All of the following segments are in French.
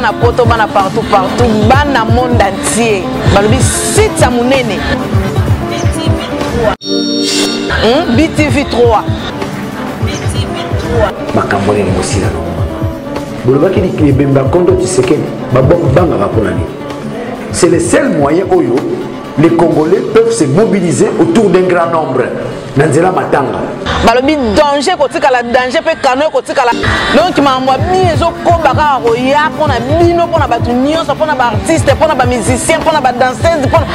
bana poto bana partout bana monde entier balobi site ya munene BTV 3 makambo ni mosila bolobaki ni bemba kondo Tshisekedi banga raponani. C'est le seul moyen où les Congolais peuvent se mobiliser autour d'un grand nombre. Nanzela matanga. Balobi danger kotika la danger pe kano kotika la. Donc mamwa biso ko baka roya pona bino pona batu nyonso pona ba artiste pona ba musicien pona ba danseuse pona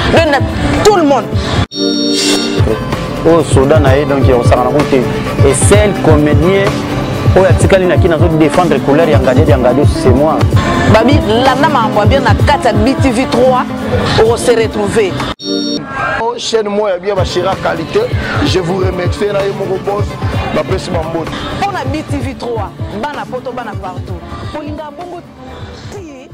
tout le monde. Au Soudan donc on s'en rend compte et seul comédien oh ya tikali na kina zo défendre couleur ya ngadi c'est moi. Babi lana mamwa bien na kata BTV 3 on se retrouver. Chaîne moi bien ma chère qualité, je vous remercie na mon boss ma pesi mambo. On a BTV 3 bana poto bana partout. Polinga bongo ti.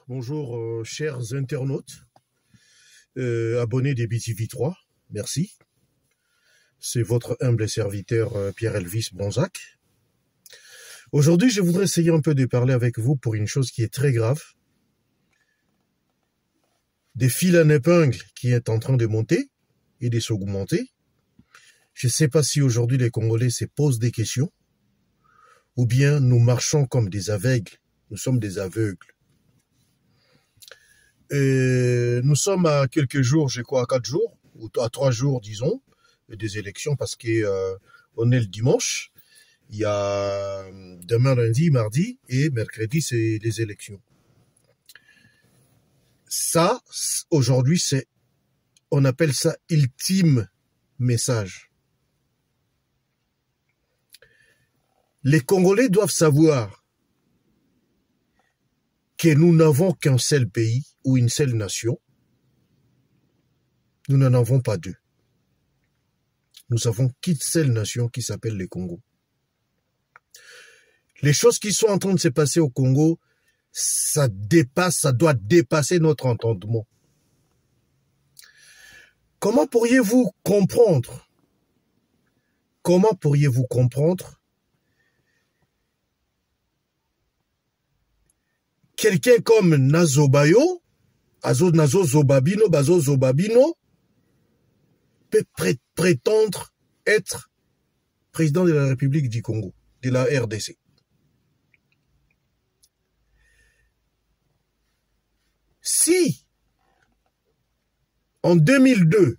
Bonjour chers internautes, abonnés des BTV 3, merci. C'est votre humble serviteur Pierre-Elvis Bonzac. Aujourd'hui, je voudrais essayer un peu de parler avec vous pour une chose qui est très grave. Des fils en épingle qui est en train de monter et de s'augmenter. Je ne sais pas si aujourd'hui les Congolais se posent des questions ou bien nous marchons comme des aveugles. Nous sommes des aveugles. Nous sommes à quelques jours, je crois à 4 jours, ou à 3 jours, disons, des élections parce qu'on est le dimanche. Il y a demain, lundi, mardi et mercredi, c'est les élections. Ça, aujourd'hui, on appelle ça ultime message. Les Congolais doivent savoir que nous n'avons qu'un seul pays ou une seule nation. Nous n'en avons pas deux. Nous avons qu'une seule nation qui s'appelle le Congo. Les choses qui sont en train de se passer au Congo, ça doit dépasser notre entendement. Comment pourriez-vous comprendre quelqu'un comme Nazobayo, Nazo Zobabino, Bazo Zobabino, peut prétendre être président de la République du Congo, de la RDC. Si, en 2002,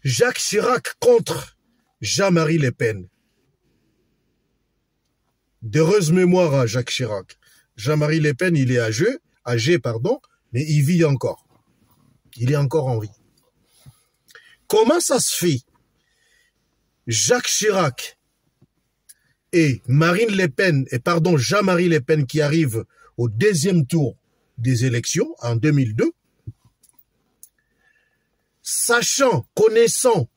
Jacques Chirac contre Jean-Marie Le Pen, d'heureuse mémoire à Jacques Chirac, Jean-Marie Le Pen, il est âgé, mais il vit encore. Il est encore en vie. Comment ça se fait? Jacques Chirac et Jean-Marie Le Pen qui arrivent au deuxième tour des élections en 2002, connaissant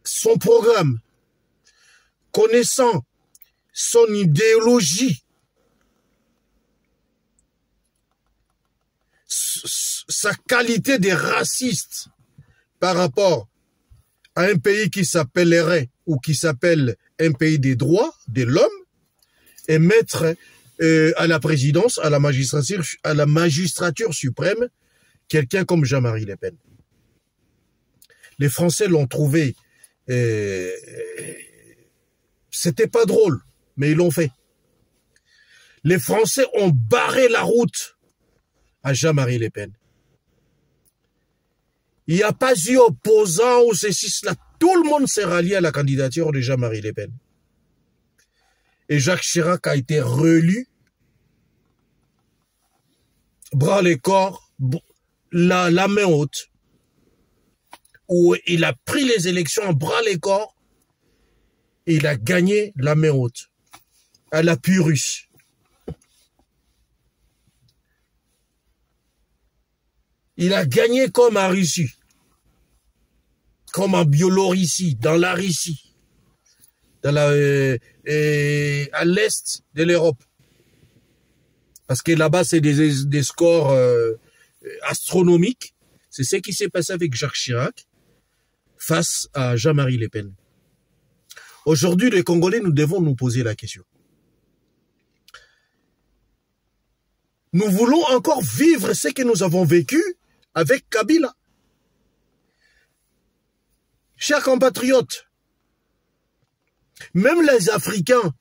son programme, connaissant son idéologie, sa qualité de raciste par rapport à un pays qui s'appellerait ou qui s'appelle un pays des droits de l'homme, et mettre à la présidence, à la magistrature suprême, quelqu'un comme Jean-Marie Le Pen. Les Français l'ont trouvé, c'était pas drôle, mais ils l'ont fait. Les Français ont barré la route à Jean-Marie Le Pen. Il n'y a pas eu opposant ou ceci, cela. Tout le monde s'est rallié à la candidature de Jean-Marie Le Pen. Et Jacques Chirac a été réélu, bras les corps, la main haute, où il a pris les élections en bras les corps, et il a gagné la main haute, à l'appui russe. Il a gagné comme en Russie, comme en Biélorussie, dans la Russie. À l'est de l'Europe. Parce que là-bas, c'est des scores astronomiques. C'est ce qui s'est passé avec Jacques Chirac face à Jean-Marie Le Pen. Aujourd'hui, les Congolais, nous devons nous poser la question. Nous voulons encore vivre ce que nous avons vécu avec Kabila. Chers compatriotes, même les Africains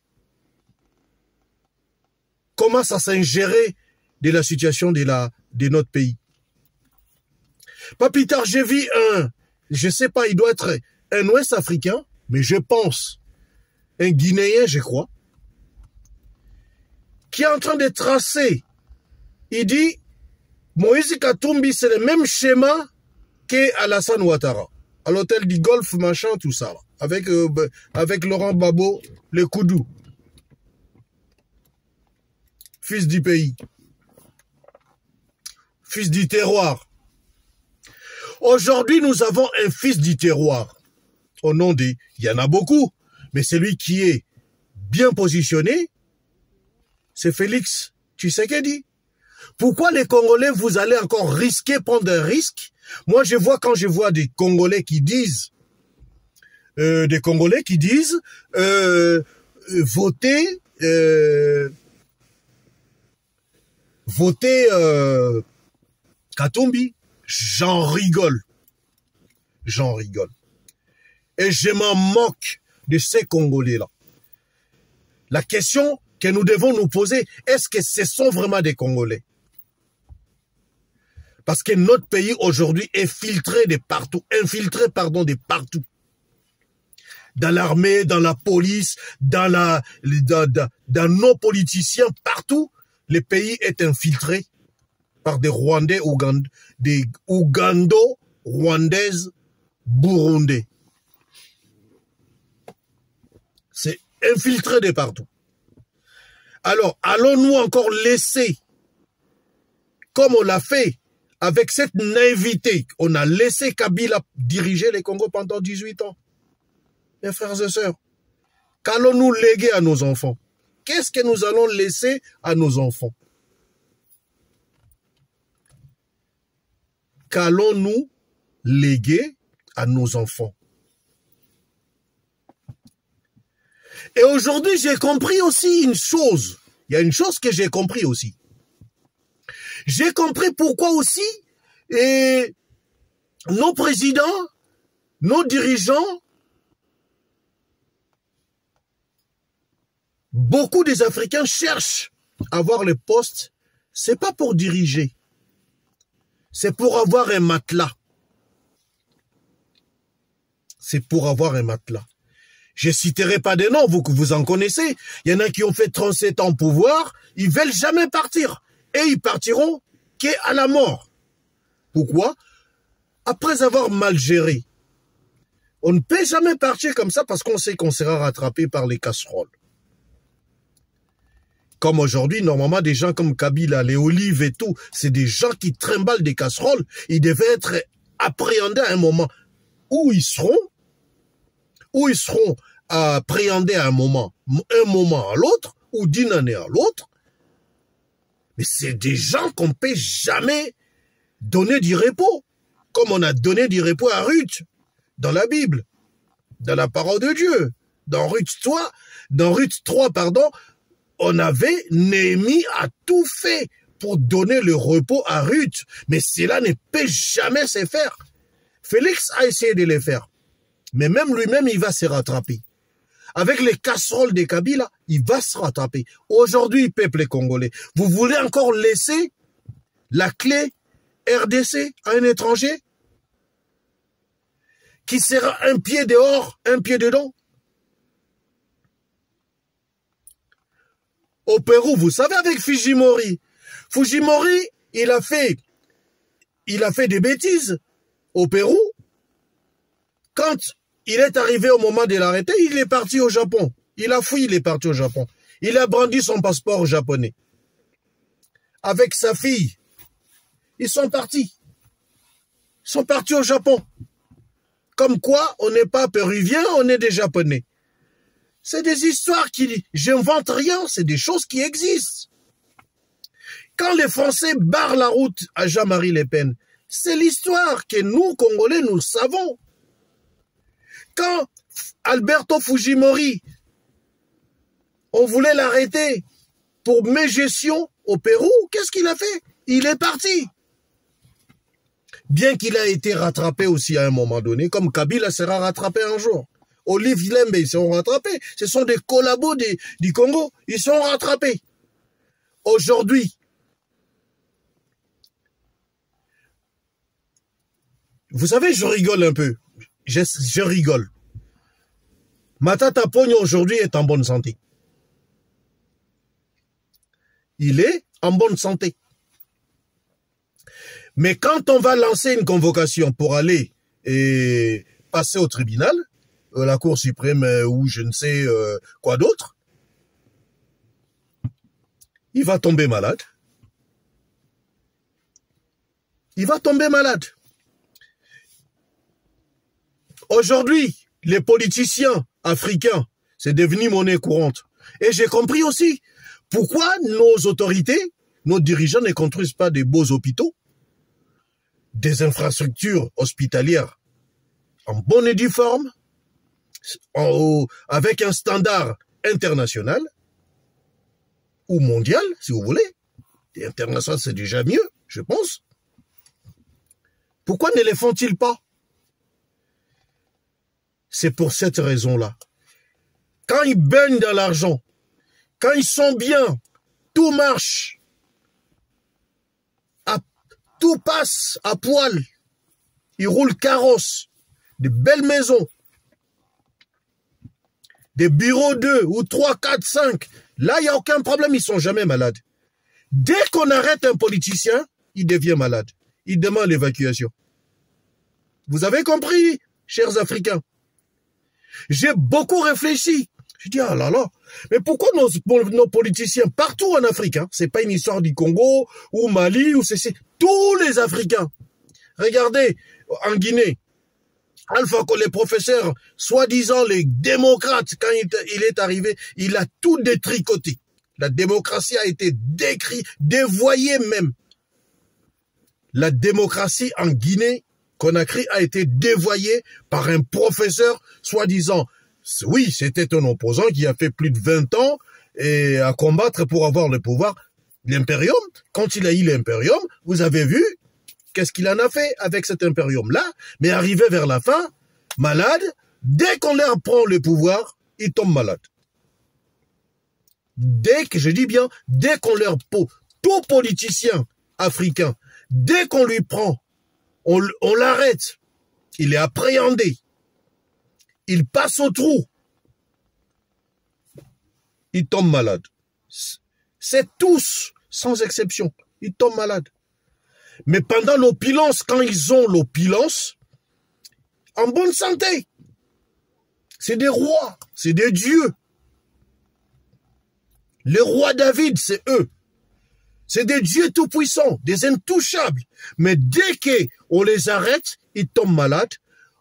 commencent à s'ingérer de la situation de notre pays. Pas plus tard, j'ai vu je ne sais pas, il doit être un Ouest africain, mais je pense, un Guinéen, je crois, qui est en train de tracer. Il dit, Moïse Katumbi, c'est le même schéma qu'Alassane Ouattara, à l'hôtel du Golfe, machin, tout ça, avec Laurent Gbagbo, le Koudou, fils du pays, fils du terroir. Aujourd'hui, nous avons un fils du terroir. Au nom il y en a beaucoup, mais celui qui est bien positionné, c'est Félix Tshisekedi. Pourquoi les Congolais, vous allez encore risquer, prendre un risque? Moi, quand je vois des Congolais qui disent, voter Katumbi, j'en rigole. J'en rigole. Et je m'en moque de ces Congolais-là. La question que nous devons nous poser, est-ce que ce sont vraiment des Congolais? Parce que notre pays aujourd'hui est infiltré de partout. Dans l'armée, dans la police, dans nos politiciens, partout, le pays est infiltré par des Rwandais, des Ougando-Rwandaises, Burundais. C'est infiltré de partout. Alors, allons-nous encore laisser, comme on l'a fait, avec cette naïveté, on a laissé Kabila diriger les Congo pendant 18 ans. Mes frères et sœurs, qu'allons-nous léguer à nos enfants? Qu'est-ce que nous allons laisser à nos enfants? Qu'allons-nous léguer à nos enfants? Et aujourd'hui, j'ai compris aussi une chose. Il y a une chose que j'ai compris aussi. J'ai compris pourquoi aussi nos présidents, nos dirigeants, beaucoup des Africains cherchent à avoir le poste. C'est pas pour diriger. C'est pour avoir un matelas. C'est pour avoir un matelas. Je citerai pas des noms, vous en connaissez. Il y en a qui ont fait 37 ans au pouvoir, ils veulent jamais partir. Et ils partiront qu'à la mort. Pourquoi? Après avoir mal géré. On ne peut jamais partir comme ça parce qu'on sait qu'on sera rattrapé par les casseroles. Comme aujourd'hui, normalement, des gens comme Kabila, les Olives et tout, c'est des gens qui trimballent des casseroles. Ils devaient être appréhendés à un moment. Où ils seront appréhendés à un moment à l'autre, ou d'une année à l'autre. Mais c'est des gens qu'on ne peut jamais donner du repos. Comme on a donné du repos à Ruth, dans la Bible, dans la parole de Dieu. Dans Ruth 3, on avait Néhémie a tout fait pour donner le repos à Ruth. Mais cela ne peut jamais se faire. Félix a essayé de le faire. Mais même lui-même, il va se rattraper. Avec les casseroles de Kabila, il va se rattraper. Aujourd'hui, peuple congolais, vous voulez encore laisser la clé RDC à un étranger qui sera un pied dehors, un pied dedans? Au Pérou, vous savez, avec Fujimori, il a fait des bêtises au Pérou. Quand il est arrivé au moment de l'arrêter, il est parti au Japon. Il a fui, il est parti au Japon. Il a brandi son passeport japonais. Avec sa fille, ils sont partis. Ils sont partis au Japon. Comme quoi, on n'est pas péruvien, on est des Japonais. C'est des histoires j'invente rien, c'est des choses qui existent. Quand les Français barrent la route à Jean-Marie Le Pen, c'est l'histoire que nous, Congolais, nous savons. Quand Alberto Fujimori, on voulait l'arrêter pour mégestion au Pérou. Qu'est-ce qu'il a fait? Il est parti. Bien qu'il a été rattrapé aussi à un moment donné, comme Kabila sera rattrapé un jour. Olive Lembe, ils sont rattrapés. Ce sont des collabos du Congo. Ils sont rattrapés. Aujourd'hui, vous savez, je rigole un peu. Je rigole. Matata Pogno aujourd'hui est en bonne santé. Il est en bonne santé. Mais quand on va lancer une convocation pour aller passer au tribunal, la Cour suprême ou je ne sais quoi d'autre, il va tomber malade. Il va tomber malade. Aujourd'hui, les politiciens africains, c'est devenu monnaie courante. Et j'ai compris aussi pourquoi nos autorités, nos dirigeants ne construisent pas des beaux hôpitaux, des infrastructures hospitalières en bonne et due forme, avec un standard international ou mondial, si vous voulez. Et international, c'est déjà mieux, je pense. Pourquoi ne les font-ils pas? C'est pour cette raison-là. Quand ils baignent dans l'argent, quand ils sont bien, tout marche, tout passe à poil, ils roulent carrosse, de belles maisons, des bureaux 2 ou 3, 4, 5. Là, il n'y a aucun problème, ils ne sont jamais malades. Dès qu'on arrête un politicien, il devient malade. Il demande l'évacuation. Vous avez compris, chers Africains? J'ai beaucoup réfléchi. Je dis, ah là là, mais pourquoi nos politiciens, partout en Afrique, hein, c'est pas une histoire du Congo, ou Mali, ou c'est tous les Africains. Regardez, en Guinée, Alpha Condé, les professeurs, soi-disant les démocrates, quand il est arrivé, il a tout détricoté. La démocratie a été dévoyée même. La démocratie en Guinée, Conakry, a été dévoyée par un professeur, soi-disant, oui, c'était un opposant qui a fait plus de 20 ans et à combattre pour avoir le pouvoir. L'impérium, quand il a eu l'impérium, vous avez vu qu'est-ce qu'il en a fait avec cet impérium-là, mais arrivé vers la fin, malade, dès qu'on leur prend le pouvoir, ils tombent malades. Dès que, je dis bien, dès qu'on leur pose, tout politicien africain, dès qu'on lui prend, on l'arrête, il est appréhendé, il passe au trou, il tombe malade. C'est tous, sans exception, ils tombent malades. Mais pendant l'opulence, quand ils ont l'opulence, en bonne santé, c'est des rois, c'est des dieux. Les rois David, c'est eux. C'est des dieux tout-puissants, des intouchables. Mais dès qu'on les arrête, ils tombent malades.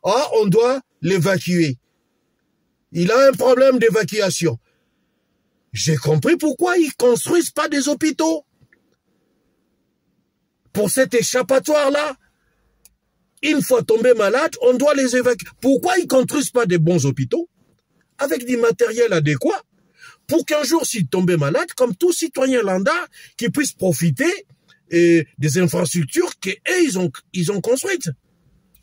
Ah, on doit l'évacuer. Il a un problème d'évacuation. J'ai compris pourquoi ils ne construisent pas des hôpitaux. Pour cet échappatoire-là, une fois tombés malades, on doit les évacuer. Pourquoi ils ne construisent pas des bons hôpitaux avec du matériel adéquat pour qu'un jour, s'ils tombaient malades, comme tout citoyen lambda, qu'ils puissent profiter des infrastructures qu'ils ont construites.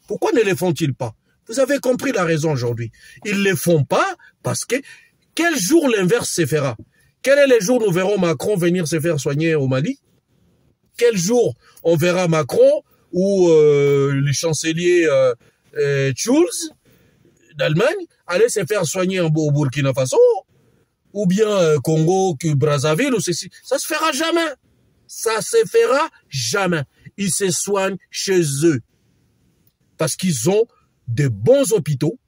Pourquoi ne les font-ils pas? Vous avez compris la raison aujourd'hui. Ils ne les font pas parce que quel jour l'inverse se fera? Quel est le jour où nous verrons Macron venir se faire soigner au Mali? Quel jour on verra Macron ou le chancelier Schulz d'Allemagne aller se faire soigner au Burkina Faso? Ou bien Congo, Brazzaville, ou ceci. Ça se fera jamais. Ça se fera jamais. Ils se soignent chez eux. Parce qu'ils ont de bons hôpitaux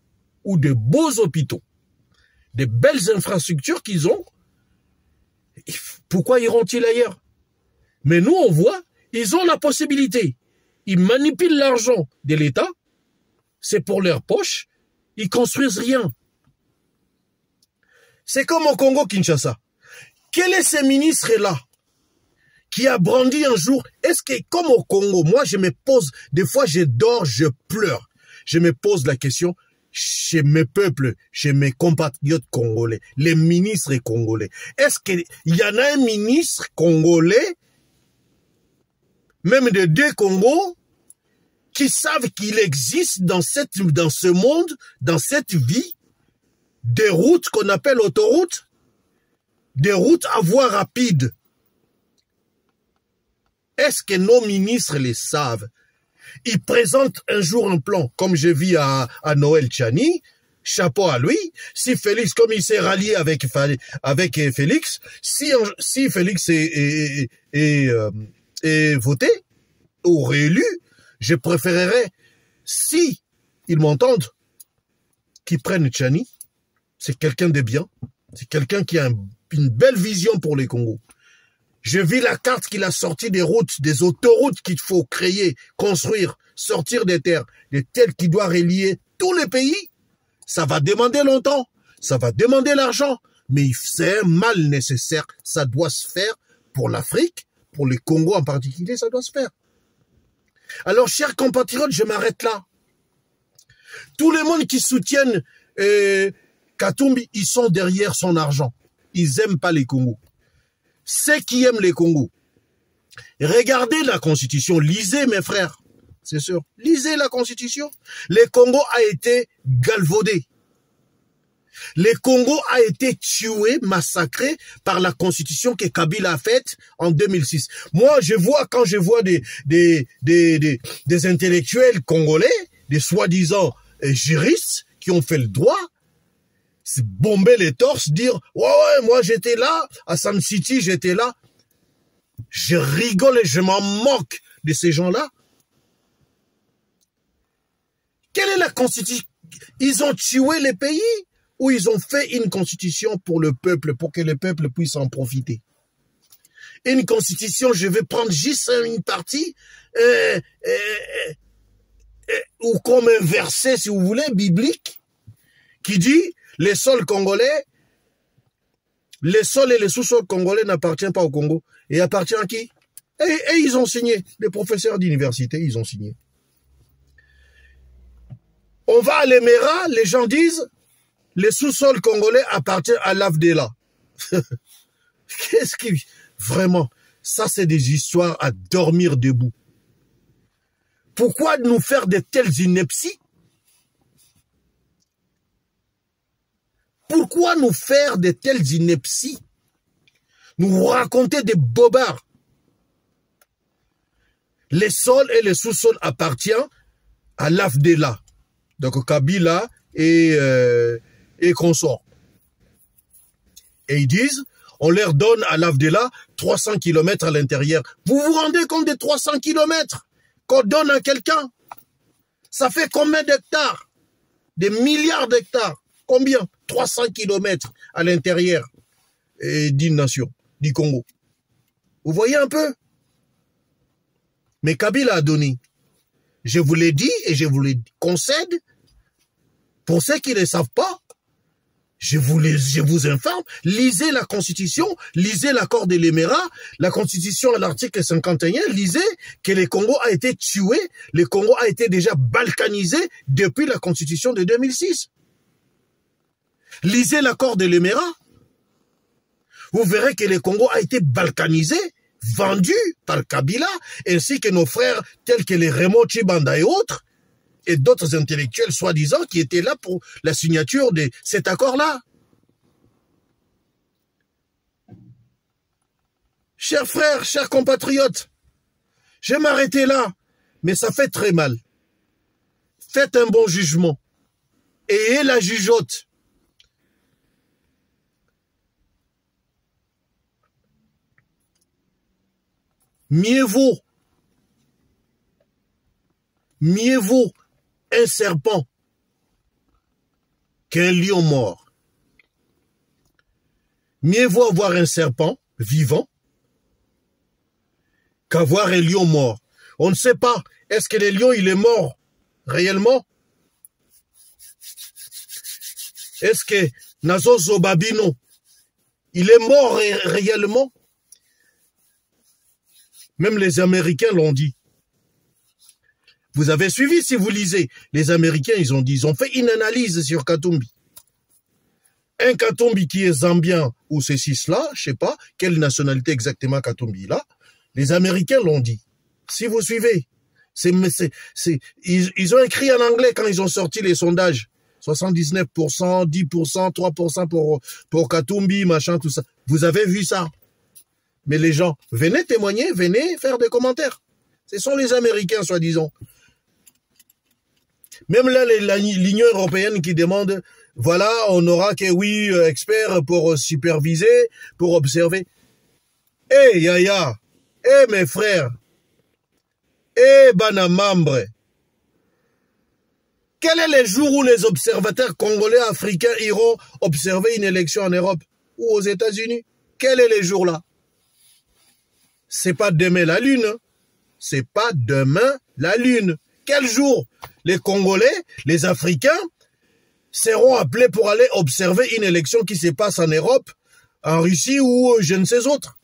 ou de beaux hôpitaux. Des belles infrastructures qu'ils ont. Pourquoi iront-ils ailleurs? Mais nous, on voit, ils ont la possibilité. Ils manipulent l'argent de l'État. C'est pour leur poche. Ils construisent rien. C'est comme au Congo-Kinshasa. Quel est ce ministre-là qui a brandi un jour? Est-ce que, comme au Congo, moi je me pose, des fois je dors, je pleure. Je me pose la question, chez mes peuples, chez mes compatriotes congolais, les ministres congolais. Est-ce qu'il y en a un ministre congolais, même de 2 Congos, qui savent qu'il existe dans ce monde, dans cette vie, des routes qu'on appelle autoroutes, des routes à voie rapide? Est-ce que nos ministres les savent? Ils présentent un jour un plan, comme je vis à Noël Tchani, chapeau à lui. Si Félix, comme il s'est rallié avec Félix, si Félix est voté ou réélu, je préférerais, si ils m'entendent, qu'ils prennent Tchani. C'est quelqu'un de bien, c'est quelqu'un qui a une belle vision pour les Congos. Je vis la carte qu'il a sortie des routes, des autoroutes qu'il faut créer, construire, sortir des terres qui doivent relier tous les pays. Ça va demander longtemps, ça va demander l'argent, mais c'est un mal nécessaire. Ça doit se faire pour l'Afrique, pour les Congos en particulier, ça doit se faire. Alors, chers compatriotes, je m'arrête là. Tout le monde qui soutiennent Katumbi, ils sont derrière son argent. Ils n'aiment pas les Congos. Ceux qui aiment les Congos, regardez la Constitution, lisez mes frères, c'est sûr, lisez la Constitution. Le Congo a été galvaudé. Le Congo a été tué, massacré par la Constitution que Kabila a faite en 2006. Moi, quand je vois des intellectuels congolais, des soi-disant juristes qui ont fait le droit, bomber les torses, dire « Ouais, moi j'étais là, à Sam City, j'étais là. » Je rigole et je m'en moque de ces gens-là. Quelle est la constitution? Ils ont tué les pays ou ils ont fait une constitution pour le peuple, pour que le peuple puisse en profiter? Une constitution, je vais prendre juste une partie, ou comme un verset, si vous voulez, biblique, qui dit les sols congolais, les sols et les sous-sols congolais n'appartiennent pas au Congo. Et appartient à qui? Et ils ont signé. Les professeurs d'université, ils ont signé. On va à l'Éméra, les gens disent les sous-sols congolais appartiennent à l'AFDELA. Qu'est-ce qui... Vraiment, ça c'est des histoires à dormir debout. Pourquoi nous faire de telles inepties? Pourquoi nous faire de telles inepties? Nous raconter des bobards. Les sols et les sous-sols appartiennent à l'AFDELA. Donc Kabila et consorts. Et ils disent, on leur donne à l'AFDELA 300 km à l'intérieur. Vous vous rendez compte des 300 km qu'on donne à quelqu'un? Ça fait combien d'hectares? Des milliards d'hectares. Combien? 300 km à l'intérieur d'une nation, du Congo. Vous voyez un peu? Mais Kabila a donné. Je vous l'ai dit et je vous le concède. Pour ceux qui ne savent pas, je vous informe, lisez la Constitution, lisez l'accord de l'Éméra, la Constitution à l'article 51, lisez que le Congo a été tué, le Congo a été déjà balkanisé depuis la Constitution de 2006. Lisez l'accord de l'Éméra. Vous verrez que le Congo a été balkanisé, vendu par Kabila, ainsi que nos frères tels que les Raymond Tshibanda et autres, et d'autres intellectuels soi-disant qui étaient là pour la signature de cet accord-là. Chers frères, chers compatriotes, je vais m'arrêter là, mais ça fait très mal. Faites un bon jugement. Ayez la jugeote. Mieux vaut un serpent qu'un lion mort. Mieux vaut avoir un serpent vivant qu'avoir un lion mort. On ne sait pas, est-ce que le lion il est mort réellement? Est-ce que Nazozo Babino il est mort réellement? Même les Américains l'ont dit. Vous avez suivi, si vous lisez. Les Américains, ils ont fait une analyse sur Katumbi. Un Katumbi qui est zambien ou ceci, cela, je sais pas, quelle nationalité exactement Katumbi là. Les Américains l'ont dit. Si vous suivez, ils ont écrit en anglais quand ils ont sorti les sondages. 79%, 10%, 3% pour Katumbi, machin, tout ça. Vous avez vu ça. Mais les gens, venez témoigner, venez faire des commentaires. Ce sont les Américains, soi-disant. Même là, l'Union européenne qui demande, voilà, on n'aura que, oui, experts pour superviser, pour observer. Eh, Yaya, eh, mes frères, eh, Banamambre, quel est le jour où les observateurs congolais, africains iront observer une élection en Europe ou aux États-Unis? Quel est le jour là? C'est pas demain la lune. C'est pas demain la lune. Quel jour les Congolais, les Africains seront appelés pour aller observer une élection qui se passe en Europe, en Russie ou je ne sais autre?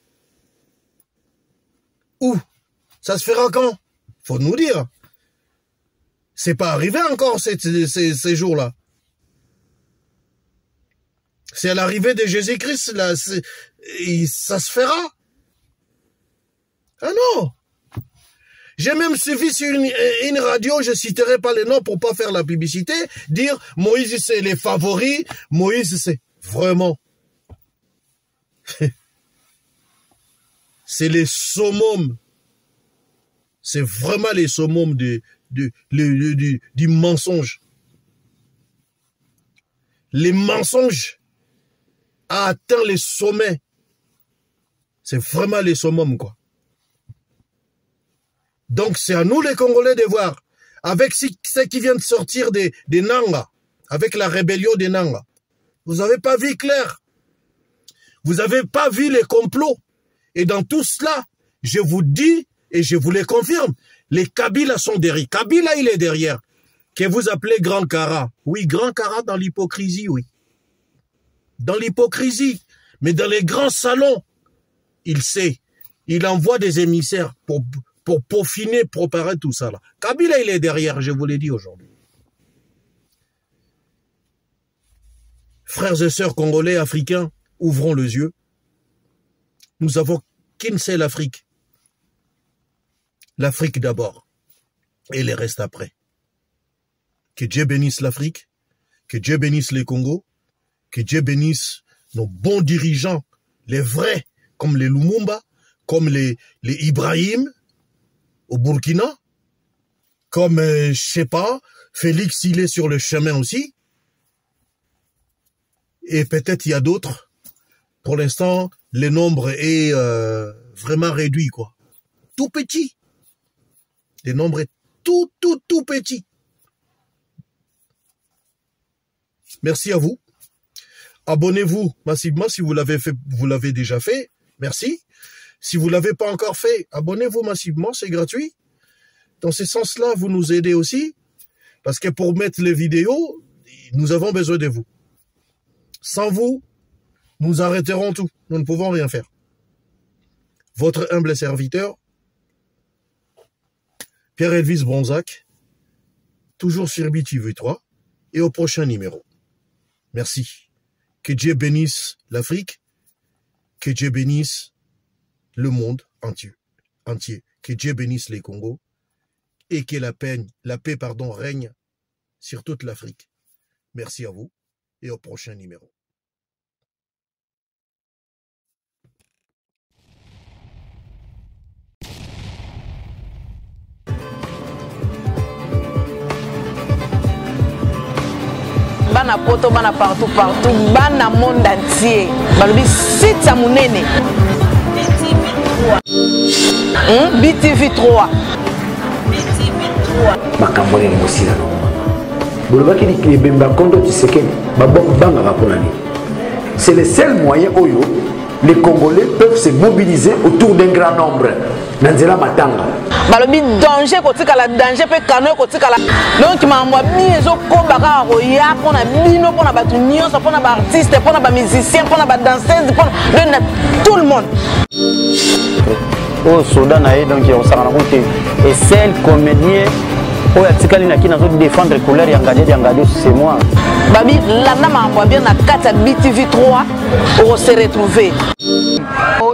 Où? Ça se fera quand? Faut nous dire. C'est pas arrivé encore ces jours-là. C'est à l'arrivée de Jésus-Christ, là, ça se fera. Ah non! J'ai même suivi sur une radio, je citerai pas les noms pour pas faire la publicité, dire Moïse c'est les favoris, Moïse c'est vraiment. C'est les summums. C'est vraiment les summums du mensonge. Les mensonges a atteint les sommets. C'est vraiment les summums, quoi. Donc, c'est à nous, les Congolais, de voir, avec ce qui vient de sortir des Nanga, avec la rébellion des Nanga. Vous n'avez pas vu clair. Vous n'avez pas vu les complots. Et dans tout cela, je vous dis, et je vous le confirme, les Kabila sont derrière. Kabila, il est derrière. Que vous appelez Grand Kara. Oui, Grand Kara dans l'hypocrisie, oui. Dans l'hypocrisie. Mais dans les grands salons, il sait. Il envoie des émissaires pour peaufiner, préparer tout ça là. Kabila, il est derrière, je vous l'ai dit aujourd'hui. Frères et sœurs congolais, africains, ouvrons les yeux. Nous avons qu'une seule Afrique. L'Afrique d'abord. Et le reste après. Que Dieu bénisse l'Afrique. Que Dieu bénisse les Congos. Que Dieu bénisse nos bons dirigeants, les vrais, comme les Lumumba, comme les Ibrahim, au Burkina, comme, je sais pas, Félix, il est sur le chemin aussi. Et peut-être il y a d'autres. Pour l'instant, le nombre est vraiment réduit, quoi. Tout petit. Le nombre est tout petit. Merci à vous. Abonnez-vous massivement si vous l'avez fait, vous l'avez déjà fait. Merci. Si vous ne l'avez pas encore fait, abonnez-vous massivement, c'est gratuit. Dans ce sens-là, vous nous aidez aussi, parce que pour mettre les vidéos, nous avons besoin de vous. Sans vous, nous arrêterons tout. Nous ne pouvons rien faire. Votre humble serviteur, Pierre-Elvis Bronzac, toujours sur BTV3, et au prochain numéro. Merci. Que Dieu bénisse l'Afrique, que Dieu bénisse le monde entier. Que Dieu bénisse les Congos et que la paix règne sur toute l'Afrique. Merci à vous et au prochain numéro. Bana poto, bana partout, bana monde entier. Balobi site ya munene. BTV3. Makambo ni mosila no. Bolobaki ni bemba kondo Tshisekedi banga raponani. C'est le seul moyen oyo les Congolais peuvent se mobiliser autour d'un grand nombre. Nanzela matanga. Balobi danger kotikala danger pe kano kotikala. Donc mamwa miezo kombaka roya pona bino pona batu nyonso pona ba artiste pona ba musicien pona ba danseuse pona tout le monde. Au Soudan, donc on s'en rend compte et seul comédien oyo atikali na kina zo défendre couleur ya Ngadio c'est moi. Babi landa mambo bien na kati ya BTV 3 on se retrouver.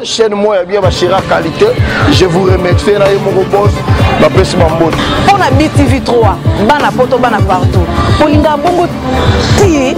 Chaîne moi bien ba Chira qualité, je vous remercie na yo mon boss, ba pesi mambote. On a BTV 3, bana poto bana partout. Polinga bongo ti